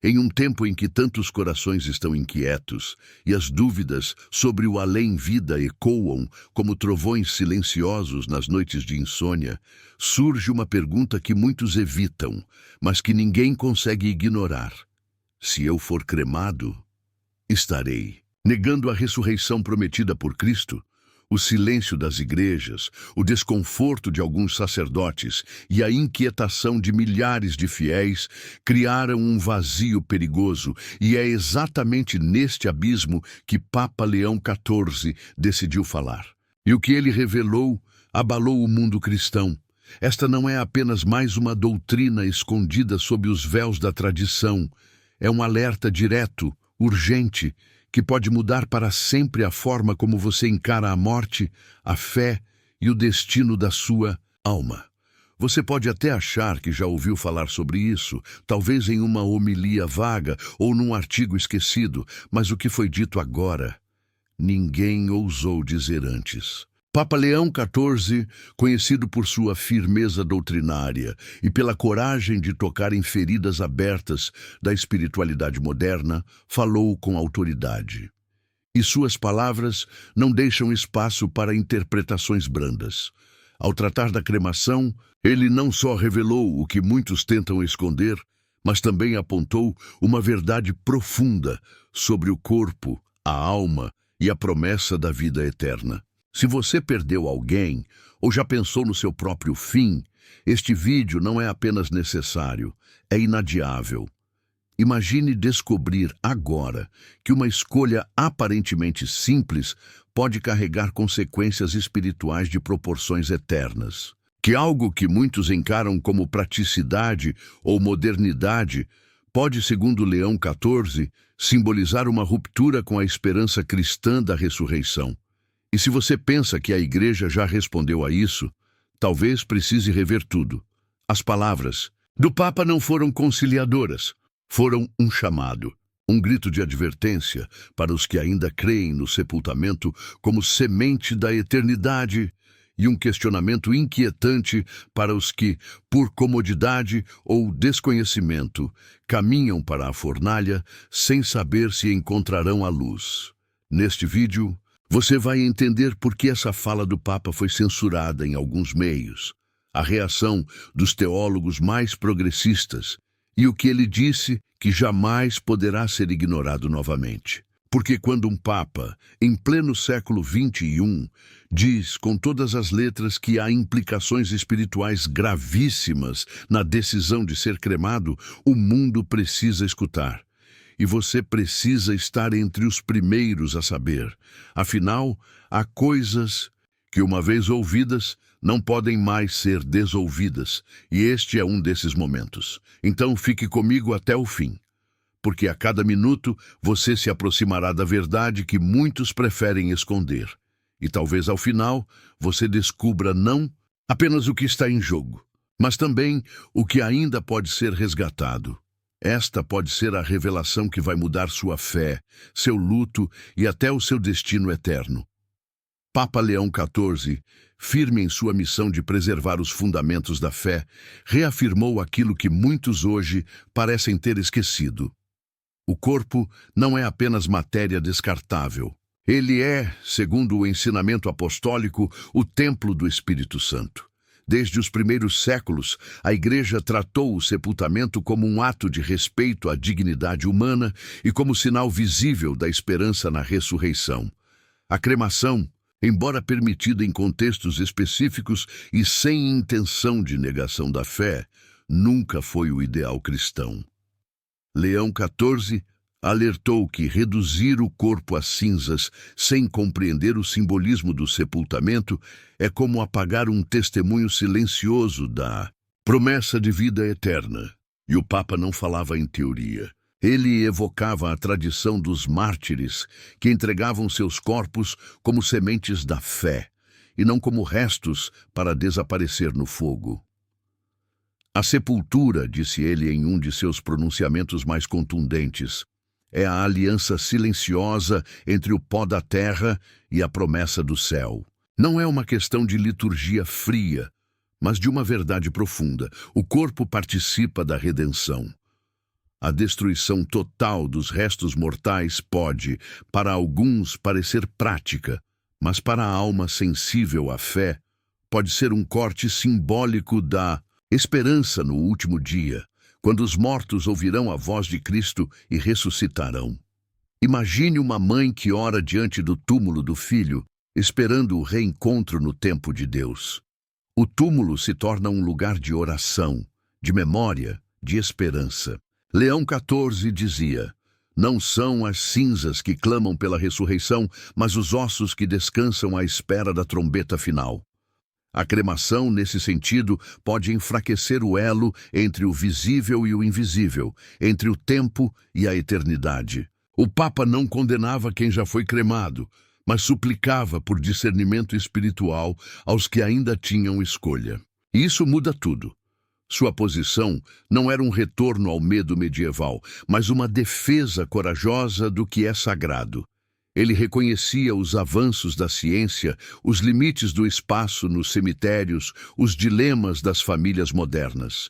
Em um tempo em que tantos corações estão inquietos e as dúvidas sobre o além-vida ecoam como trovões silenciosos nas noites de insônia, surge uma pergunta que muitos evitam, mas que ninguém consegue ignorar. Se eu for cremado, estarei negando a ressurreição prometida por Cristo? O silêncio das igrejas, o desconforto de alguns sacerdotes e a inquietação de milhares de fiéis criaram um vazio perigoso, e é exatamente neste abismo que Papa Leão XIV decidiu falar. E o que ele revelou abalou o mundo cristão. Esta não é apenas mais uma doutrina escondida sob os véus da tradição. É um alerta direto, urgente, que pode mudar para sempre a forma como você encara a morte, a fé e o destino da sua alma. Você pode até achar que já ouviu falar sobre isso, talvez em uma homilia vaga ou num artigo esquecido, mas o que foi dito agora, ninguém ousou dizer antes. Papa Leão XIV, conhecido por sua firmeza doutrinária e pela coragem de tocar em feridas abertas da espiritualidade moderna, falou com autoridade. E suas palavras não deixam espaço para interpretações brandas. Ao tratar da cremação, ele não só revelou o que muitos tentam esconder, mas também apontou uma verdade profunda sobre o corpo, a alma e a promessa da vida eterna. Se você perdeu alguém ou já pensou no seu próprio fim, este vídeo não é apenas necessário, é inadiável. Imagine descobrir agora que uma escolha aparentemente simples pode carregar consequências espirituais de proporções eternas. Que algo que muitos encaram como praticidade ou modernidade pode, segundo Leão XIV, simbolizar uma ruptura com a esperança cristã da ressurreição. E se você pensa que a igreja já respondeu a isso, talvez precise rever tudo. As palavras do Papa não foram conciliadoras, foram um chamado, um grito de advertência para os que ainda creem no sepultamento como semente da eternidade e um questionamento inquietante para os que, por comodidade ou desconhecimento, caminham para a fornalha sem saber se encontrarão a luz. Neste vídeo, você vai entender por que essa fala do Papa foi censurada em alguns meios, a reação dos teólogos mais progressistas e o que ele disse que jamais poderá ser ignorado novamente. Porque quando um Papa, em pleno século XXI, diz com todas as letras que há implicações espirituais gravíssimas na decisão de ser cremado, o mundo precisa escutar. E você precisa estar entre os primeiros a saber. Afinal, há coisas que, uma vez ouvidas, não podem mais ser desouvidas, e este é um desses momentos. Então fique comigo até o fim, porque a cada minuto você se aproximará da verdade que muitos preferem esconder. E talvez ao final você descubra não apenas o que está em jogo, mas também o que ainda pode ser resgatado. Esta pode ser a revelação que vai mudar sua fé, seu luto e até o seu destino eterno. Papa Leão XIV, firme em sua missão de preservar os fundamentos da fé, reafirmou aquilo que muitos hoje parecem ter esquecido. O corpo não é apenas matéria descartável. Ele é, segundo o ensinamento apostólico, o templo do Espírito Santo. Desde os primeiros séculos, a Igreja tratou o sepultamento como um ato de respeito à dignidade humana e como sinal visível da esperança na ressurreição. A cremação, embora permitida em contextos específicos e sem intenção de negação da fé, nunca foi o ideal cristão. Leão XIV alertou que reduzir o corpo a cinzas sem compreender o simbolismo do sepultamento é como apagar um testemunho silencioso da promessa de vida eterna. E o Papa não falava em teoria. Ele evocava a tradição dos mártires que entregavam seus corpos como sementes da fé e não como restos para desaparecer no fogo. A sepultura, disse ele em um de seus pronunciamentos mais contundentes, é a aliança silenciosa entre o pó da terra e a promessa do céu. Não é uma questão de liturgia fria, mas de uma verdade profunda. O corpo participa da redenção. A destruição total dos restos mortais pode, para alguns, parecer prática, mas para a alma sensível à fé, pode ser um corte simbólico da esperança no último dia, quando os mortos ouvirão a voz de Cristo e ressuscitarão. Imagine uma mãe que ora diante do túmulo do filho, esperando o reencontro no tempo de Deus. O túmulo se torna um lugar de oração, de memória, de esperança. Leão 14 dizia: não são as cinzas que clamam pela ressurreição, mas os ossos que descansam à espera da trombeta final. A cremação, nesse sentido, pode enfraquecer o elo entre o visível e o invisível, entre o tempo e a eternidade. O Papa não condenava quem já foi cremado, mas suplicava por discernimento espiritual aos que ainda tinham escolha. E isso muda tudo. Sua posição não era um retorno ao medo medieval, mas uma defesa corajosa do que é sagrado. Ele reconhecia os avanços da ciência, os limites do espaço nos cemitérios, os dilemas das famílias modernas.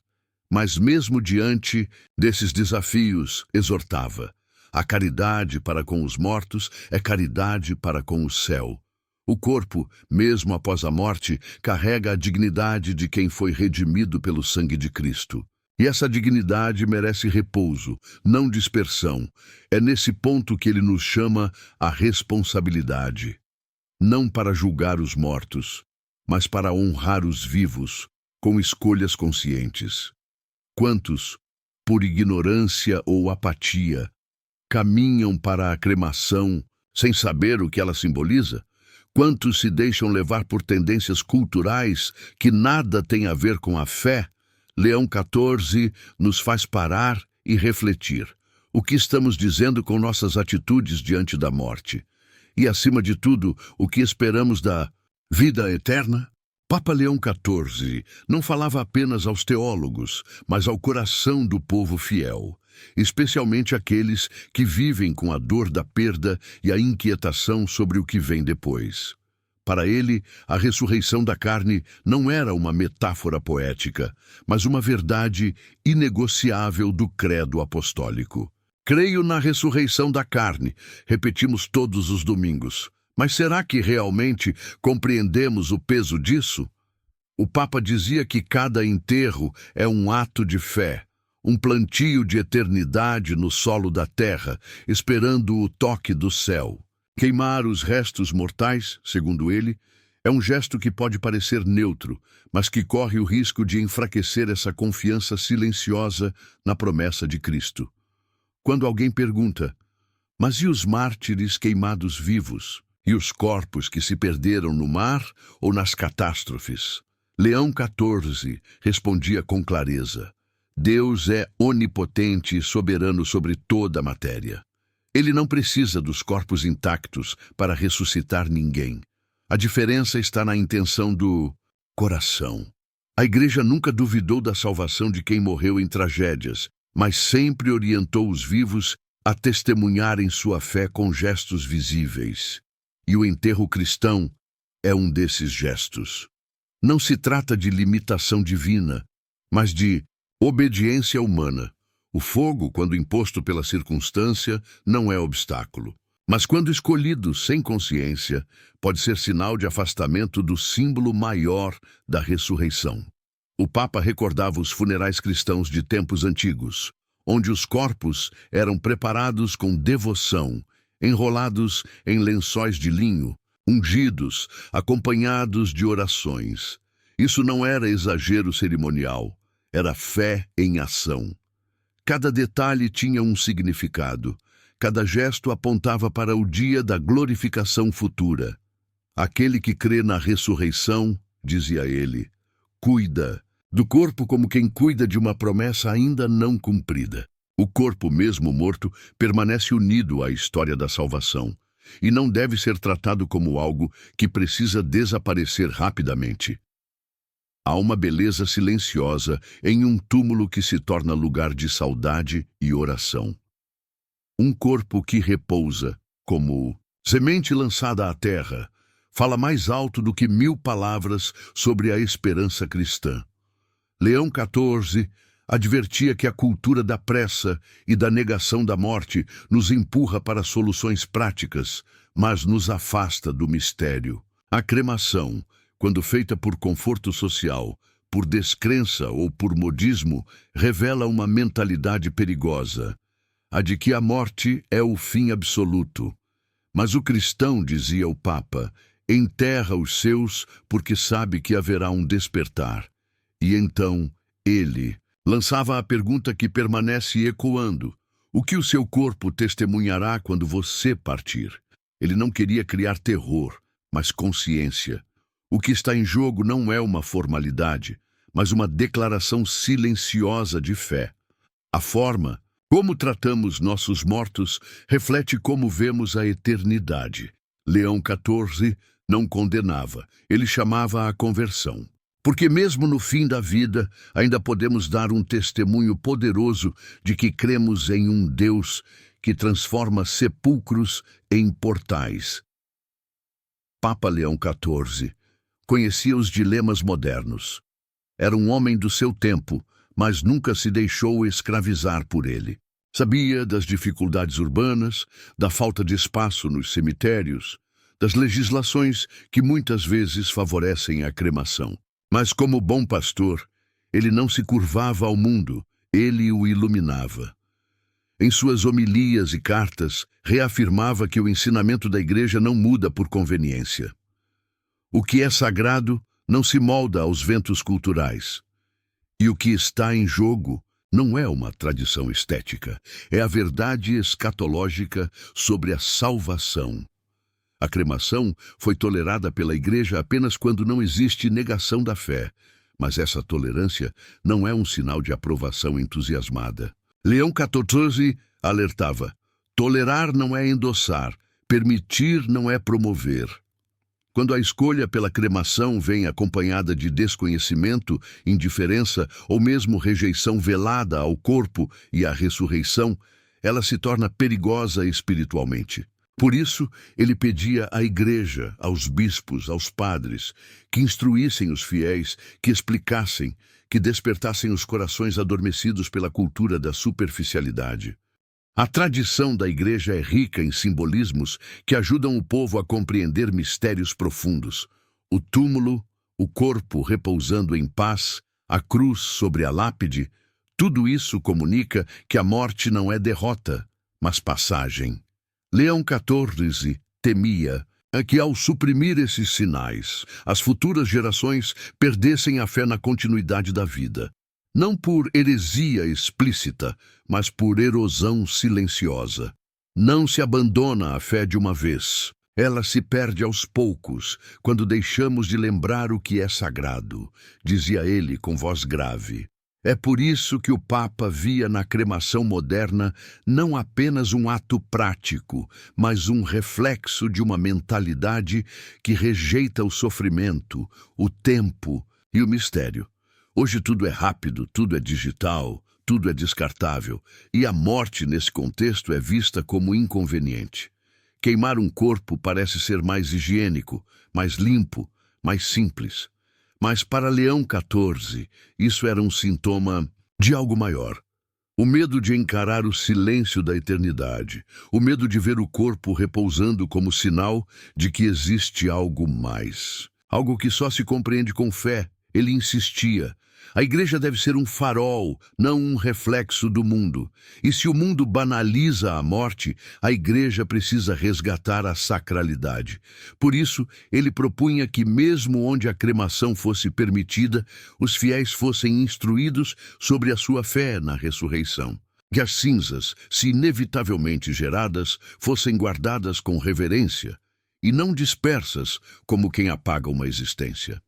Mas mesmo diante desses desafios, exortava: a caridade para com os mortos é caridade para com o céu. O corpo, mesmo após a morte, carrega a dignidade de quem foi redimido pelo sangue de Cristo. E essa dignidade merece repouso, não dispersão. É nesse ponto que ele nos chama a responsabilidade. Não para julgar os mortos, mas para honrar os vivos, com escolhas conscientes. Quantos, por ignorância ou apatia, caminham para a cremação sem saber o que ela simboliza? Quantos se deixam levar por tendências culturais que nada têm a ver com a fé? Leão 14 nos faz parar e refletir. O que estamos dizendo com nossas atitudes diante da morte? E, acima de tudo, o que esperamos da vida eterna? Papa Leão 14 não falava apenas aos teólogos, mas ao coração do povo fiel, especialmente aqueles que vivem com a dor da perda e a inquietação sobre o que vem depois. Para ele, a ressurreição da carne não era uma metáfora poética, mas uma verdade inegociável do credo apostólico. Creio na ressurreição da carne, repetimos todos os domingos. Mas será que realmente compreendemos o peso disso? O Papa dizia que cada enterro é um ato de fé, um plantio de eternidade no solo da terra, esperando o toque do céu. Queimar os restos mortais, segundo ele, é um gesto que pode parecer neutro, mas que corre o risco de enfraquecer essa confiança silenciosa na promessa de Cristo. Quando alguém pergunta: mas e os mártires queimados vivos? E os corpos que se perderam no mar ou nas catástrofes? Leão 14 respondia com clareza: Deus é onipotente e soberano sobre toda a matéria. Ele não precisa dos corpos intactos para ressuscitar ninguém. A diferença está na intenção do coração. A Igreja nunca duvidou da salvação de quem morreu em tragédias, mas sempre orientou os vivos a testemunharem sua fé com gestos visíveis. E o enterro cristão é um desses gestos. Não se trata de limitação divina, mas de obediência humana. O fogo, quando imposto pela circunstância, não é obstáculo. Mas quando escolhido sem consciência, pode ser sinal de afastamento do símbolo maior da ressurreição. O Papa recordava os funerais cristãos de tempos antigos, onde os corpos eram preparados com devoção, enrolados em lençóis de linho, ungidos, acompanhados de orações. Isso não era exagero cerimonial, era fé em ação. Cada detalhe tinha um significado. Cada gesto apontava para o dia da glorificação futura. Aquele que crê na ressurreição, dizia ele, cuida do corpo como quem cuida de uma promessa ainda não cumprida. O corpo, mesmo morto, permanece unido à história da salvação e não deve ser tratado como algo que precisa desaparecer rapidamente. Há uma beleza silenciosa em um túmulo que se torna lugar de saudade e oração. Um corpo que repousa, como semente lançada à terra, fala mais alto do que 1000 palavras sobre a esperança cristã. Leão 14 Advertia que a cultura da pressa e da negação da morte nos empurra para soluções práticas, mas nos afasta do mistério. A cremação, quando feita por conforto social, por descrença ou por modismo, revela uma mentalidade perigosa, a de que a morte é o fim absoluto. Mas o cristão, dizia o Papa, enterra os seus porque sabe que haverá um despertar. E então, ele lançava a pergunta que permanece ecoando: o que o seu corpo testemunhará quando você partir? Ele não queria criar terror, mas consciência. O que está em jogo não é uma formalidade, mas uma declaração silenciosa de fé. A forma como tratamos nossos mortos reflete como vemos a eternidade. Leão XIV não condenava, ele chamava à conversão. Porque mesmo no fim da vida, ainda podemos dar um testemunho poderoso de que cremos em um Deus que transforma sepulcros em portais. Papa Leão XIV conhecia os dilemas modernos. Era um homem do seu tempo, mas nunca se deixou escravizar por ele. Sabia das dificuldades urbanas, da falta de espaço nos cemitérios, das legislações que muitas vezes favorecem a cremação. Mas como bom pastor, ele não se curvava ao mundo, ele o iluminava. Em suas homilias e cartas, reafirmava que o ensinamento da Igreja não muda por conveniência. O que é sagrado não se molda aos ventos culturais. E o que está em jogo não é uma tradição estética, é a verdade escatológica sobre a salvação. A cremação foi tolerada pela Igreja apenas quando não existe negação da fé, mas essa tolerância não é um sinal de aprovação entusiasmada. Leão XIV alertava: tolerar não é endossar, permitir não é promover. Quando a escolha pela cremação vem acompanhada de desconhecimento, indiferença ou mesmo rejeição velada ao corpo e à ressurreição, ela se torna perigosa espiritualmente. Por isso, ele pedia à Igreja, aos bispos, aos padres, que instruíssem os fiéis, que explicassem, que despertassem os corações adormecidos pela cultura da superficialidade. A tradição da Igreja é rica em simbolismos que ajudam o povo a compreender mistérios profundos. O túmulo, o corpo repousando em paz, a cruz sobre a lápide, tudo isso comunica que a morte não é derrota, mas passagem. Leão XIV temia que, ao suprimir esses sinais, as futuras gerações perdessem a fé na continuidade da vida. Não por heresia explícita, mas por erosão silenciosa. Não se abandona a fé de uma vez. Ela se perde aos poucos, quando deixamos de lembrar o que é sagrado, dizia ele com voz grave. É por isso que o Papa via na cremação moderna não apenas um ato prático, mas um reflexo de uma mentalidade que rejeita o sofrimento, o tempo e o mistério. Hoje tudo é rápido, tudo é digital, tudo é descartável, e a morte nesse contexto é vista como inconveniente. Queimar um corpo parece ser mais higiênico, mais limpo, mais simples. Mas para Leão XIV, isso era um sintoma de algo maior. O medo de encarar o silêncio da eternidade, o medo de ver o corpo repousando como sinal de que existe algo mais. Algo que só se compreende com fé. Ele insistia: a Igreja deve ser um farol, não um reflexo do mundo. E se o mundo banaliza a morte, a Igreja precisa resgatar a sacralidade. Por isso, ele propunha que, mesmo onde a cremação fosse permitida, os fiéis fossem instruídos sobre a sua fé na ressurreição. Que as cinzas, se inevitavelmente geradas, fossem guardadas com reverência e não dispersas como quem apaga uma existência.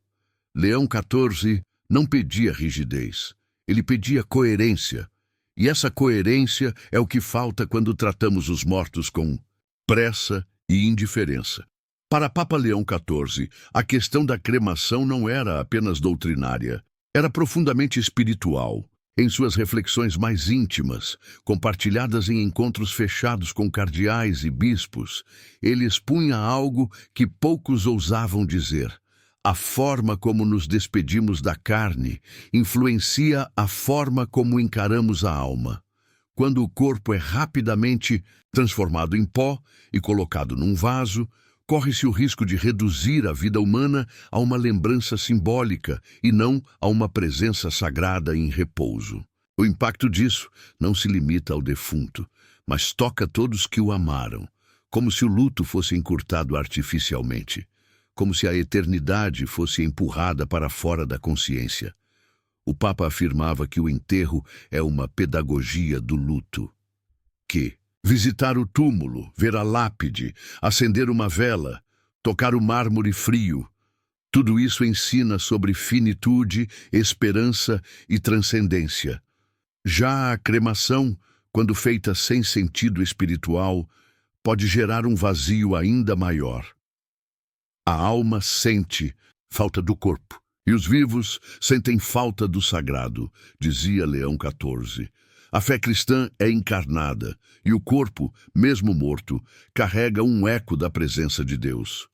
Leão XIV não pedia rigidez, ele pedia coerência. E essa coerência é o que falta quando tratamos os mortos com pressa e indiferença. Para Papa Leão XIV, a questão da cremação não era apenas doutrinária, era profundamente espiritual. Em suas reflexões mais íntimas, compartilhadas em encontros fechados com cardeais e bispos, ele expunha algo que poucos ousavam dizer: A forma como nos despedimos da carne influencia a forma como encaramos a alma. Quando o corpo é rapidamente transformado em pó e colocado num vaso, corre-se o risco de reduzir a vida humana a uma lembrança simbólica e não a uma presença sagrada em repouso. O impacto disso não se limita ao defunto, mas toca todos que o amaram, como se o luto fosse encurtado artificialmente, como se a eternidade fosse empurrada para fora da consciência. O Papa afirmava que o enterro é uma pedagogia do luto, que visitar o túmulo, ver a lápide, acender uma vela, tocar o mármore frio, tudo isso ensina sobre finitude, esperança e transcendência. Já a cremação, quando feita sem sentido espiritual, pode gerar um vazio ainda maior. A alma sente falta do corpo, e os vivos sentem falta do sagrado, dizia Leão XIV. A fé cristã é encarnada, e o corpo, mesmo morto, carrega um eco da presença de Deus.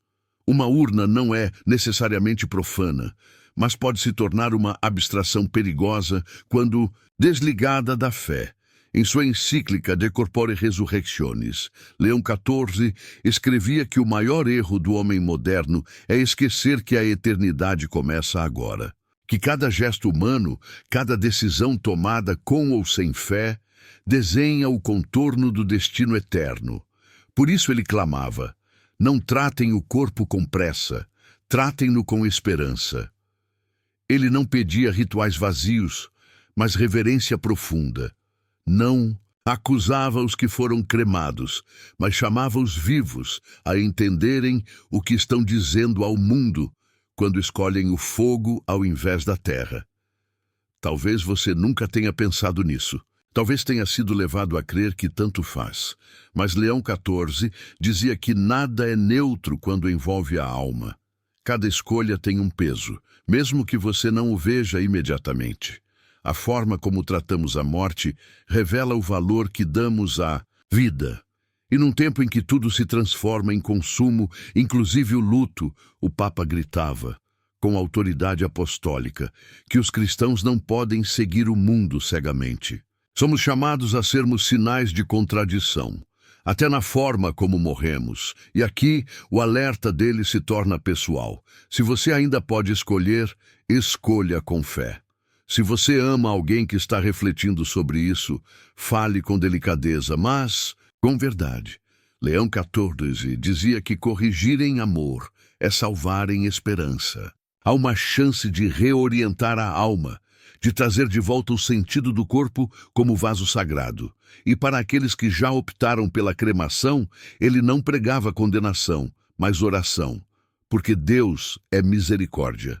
Uma urna não é necessariamente profana, mas pode se tornar uma abstração perigosa quando desligada da fé. Em sua encíclica De Corpore Resurrectionis, Leão XIV escrevia que o maior erro do homem moderno é esquecer que a eternidade começa agora, que cada gesto humano, cada decisão tomada com ou sem fé, desenha o contorno do destino eterno. Por isso ele clamava: não tratem o corpo com pressa, tratem-no com esperança. Ele não pedia rituais vazios, mas reverência profunda. Não acusava os que foram cremados, mas chamava os vivos a entenderem o que estão dizendo ao mundo quando escolhem o fogo ao invés da terra. Talvez você nunca tenha pensado nisso. Talvez tenha sido levado a crer que tanto faz. Mas Leão XIV dizia que nada é neutro quando envolve a alma. Cada escolha tem um peso, mesmo que você não o veja imediatamente. A forma como tratamos a morte revela o valor que damos à vida. E num tempo em que tudo se transforma em consumo, inclusive o luto, o Papa gritava, com autoridade apostólica, que os cristãos não podem seguir o mundo cegamente. Somos chamados a sermos sinais de contradição, até na forma como morremos. E aqui o alerta dele se torna pessoal. Se você ainda pode escolher, escolha com fé. Se você ama alguém que está refletindo sobre isso, fale com delicadeza, mas com verdade. Leão XIV dizia que corrigir em amor é salvar em esperança. Há uma chance de reorientar a alma, de trazer de volta o sentido do corpo como vaso sagrado. E para aqueles que já optaram pela cremação, ele não pregava condenação, mas oração, porque Deus é misericórdia.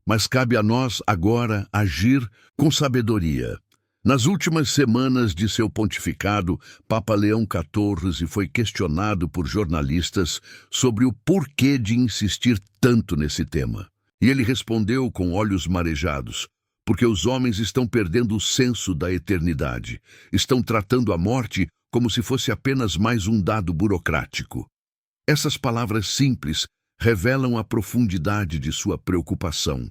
Mas cabe a nós agora agir com sabedoria. Nas últimas semanas de seu pontificado, Papa Leão XIV foi questionado por jornalistas sobre o porquê de insistir tanto nesse tema. E ele respondeu com olhos marejados: porque os homens estão perdendo o senso da eternidade. Estão tratando a morte como se fosse apenas mais um dado burocrático. Essas palavras simples revelam a profundidade de sua preocupação.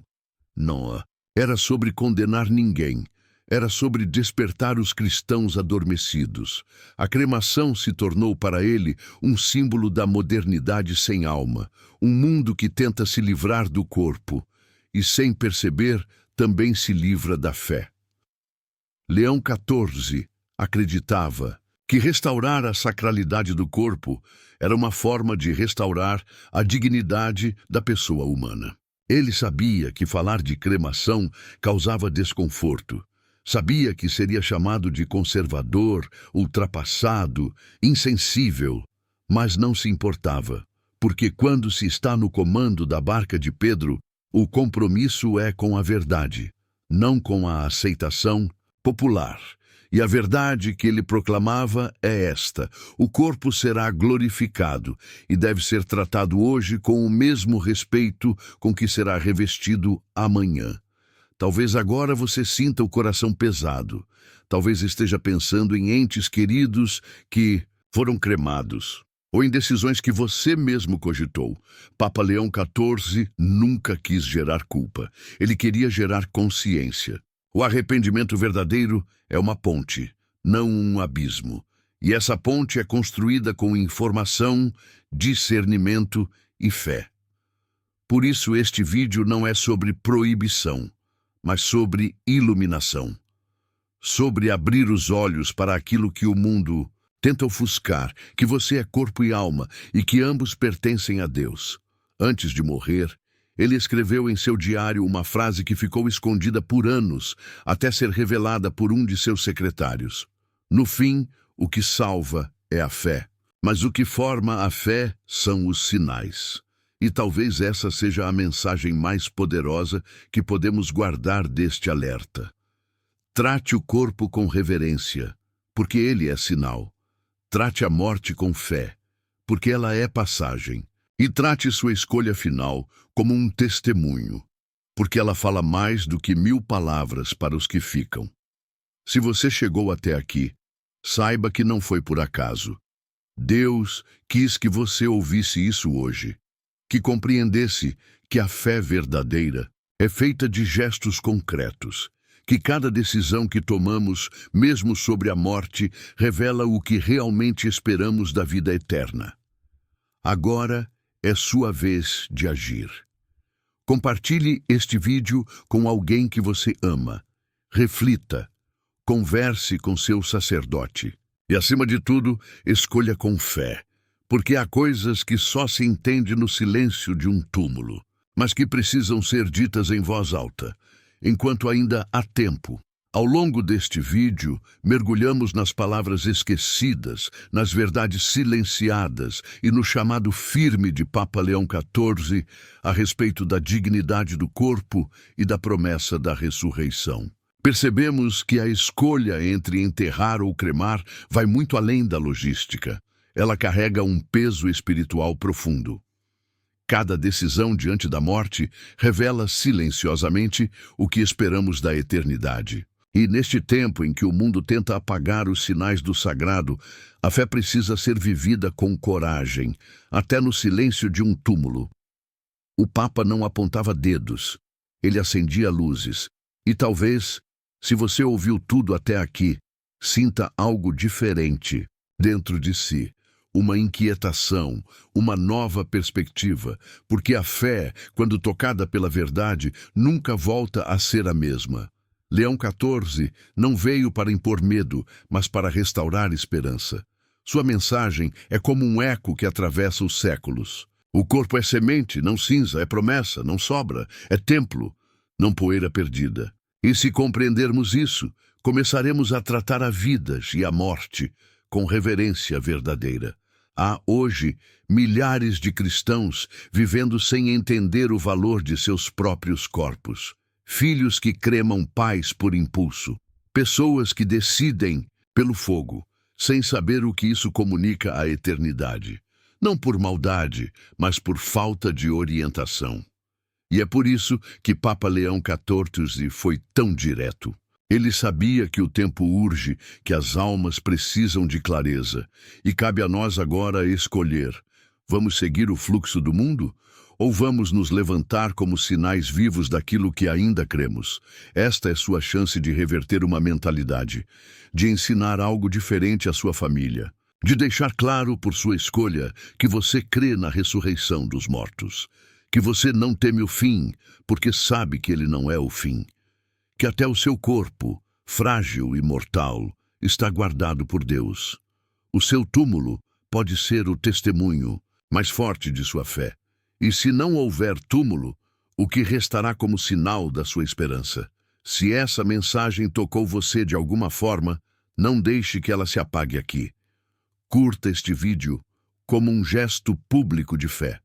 Não era sobre condenar ninguém, era sobre despertar os cristãos adormecidos. A cremação se tornou para ele um símbolo da modernidade sem alma, um mundo que tenta se livrar do corpo e, sem perceber, também se livra da fé. Leão XIV acreditava que restaurar a sacralidade do corpo era uma forma de restaurar a dignidade da pessoa humana. Ele sabia que falar de cremação causava desconforto. Sabia que seria chamado de conservador, ultrapassado, insensível, mas não se importava, porque quando se está no comando da barca de Pedro, o compromisso é com a verdade, não com a aceitação popular. E a verdade que ele proclamava é esta: o corpo será glorificado e deve ser tratado hoje com o mesmo respeito com que será revestido amanhã. Talvez agora você sinta o coração pesado. Talvez esteja pensando em entes queridos que foram cremados. ou em decisões que você mesmo cogitou. Papa Leão XIV nunca quis gerar culpa. Ele queria gerar consciência. O arrependimento verdadeiro é uma ponte, não um abismo. E essa ponte é construída com informação, discernimento e fé. Por isso este vídeo não é sobre proibição, mas sobre iluminação. Sobre abrir os olhos para aquilo que o mundo tenta ofuscar, que você é corpo e alma e que ambos pertencem a Deus. Antes de morrer, ele escreveu em seu diário uma frase que ficou escondida por anos, até ser revelada por um de seus secretários. No fim, o que salva é a fé, mas o que forma a fé são os sinais. E talvez essa seja a mensagem mais poderosa que podemos guardar deste alerta. Trate o corpo com reverência, porque ele é sinal. Trate a morte com fé, porque ela é passagem. E trate sua escolha final como um testemunho, porque ela fala mais do que 1000 palavras para os que ficam. Se você chegou até aqui, saiba que não foi por acaso. Deus quis que você ouvisse isso hoje, que compreendesse que a fé verdadeira é feita de gestos concretos, que cada decisão que tomamos, mesmo sobre a morte, revela o que realmente esperamos da vida eterna. Agora é sua vez de agir. Compartilhe este vídeo com alguém que você ama. Reflita. Converse com seu sacerdote. E, acima de tudo, escolha com fé, porque há coisas que só se entende no silêncio de um túmulo, mas que precisam ser ditas em voz alta, enquanto ainda há tempo. Ao longo deste vídeo, mergulhamos nas palavras esquecidas, nas verdades silenciadas e no chamado firme de Papa Leão XIV a respeito da dignidade do corpo e da promessa da ressurreição. Percebemos que a escolha entre enterrar ou cremar vai muito além da logística. Ela carrega um peso espiritual profundo. Cada decisão diante da morte revela silenciosamente o que esperamos da eternidade. E neste tempo em que o mundo tenta apagar os sinais do sagrado, a fé precisa ser vivida com coragem, até no silêncio de um túmulo. O Papa não apontava dedos, ele acendia luzes. E talvez, se você ouviu tudo até aqui, sinta algo diferente dentro de si. Uma inquietação, uma nova perspectiva, porque a fé, quando tocada pela verdade, nunca volta a ser a mesma. Leão XIV não veio para impor medo, mas para restaurar esperança. Sua mensagem é como um eco que atravessa os séculos. O corpo é semente, não cinza, é promessa, não sobra, é templo, não poeira perdida. E se compreendermos isso, começaremos a tratar a vida e a morte com reverência verdadeira. Há hoje milhares de cristãos vivendo sem entender o valor de seus próprios corpos. Filhos que cremam pais por impulso. Pessoas que decidem pelo fogo, sem saber o que isso comunica à eternidade. Não por maldade, mas por falta de orientação. E é por isso que Papa Leão XIV foi tão direto. Ele sabia que o tempo urge, que as almas precisam de clareza. E cabe a nós agora escolher. Vamos seguir o fluxo do mundo? Ou vamos nos levantar como sinais vivos daquilo que ainda cremos? Esta é sua chance de reverter uma mentalidade, de ensinar algo diferente à sua família, de deixar claro por sua escolha que você crê na ressurreição dos mortos, que você não teme o fim, porque sabe que ele não é o fim, que até o seu corpo, frágil e mortal, está guardado por Deus. O seu túmulo pode ser o testemunho mais forte de sua fé. E se não houver túmulo, o que restará como sinal da sua esperança? Se essa mensagem tocou você de alguma forma, não deixe que ela se apague aqui. Curta este vídeo como um gesto público de fé.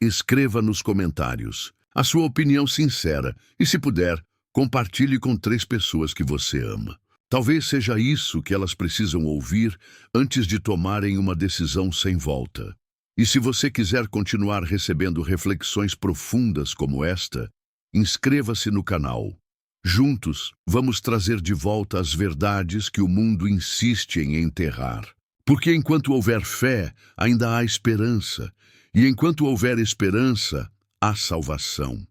Escreva nos comentários a sua opinião sincera e, se puder, compartilhe com 3 pessoas que você ama. Talvez seja isso que elas precisam ouvir antes de tomarem uma decisão sem volta. E se você quiser continuar recebendo reflexões profundas como esta, inscreva-se no canal. Juntos, vamos trazer de volta as verdades que o mundo insiste em enterrar. Porque enquanto houver fé, ainda há esperança, e enquanto houver esperança, há salvação.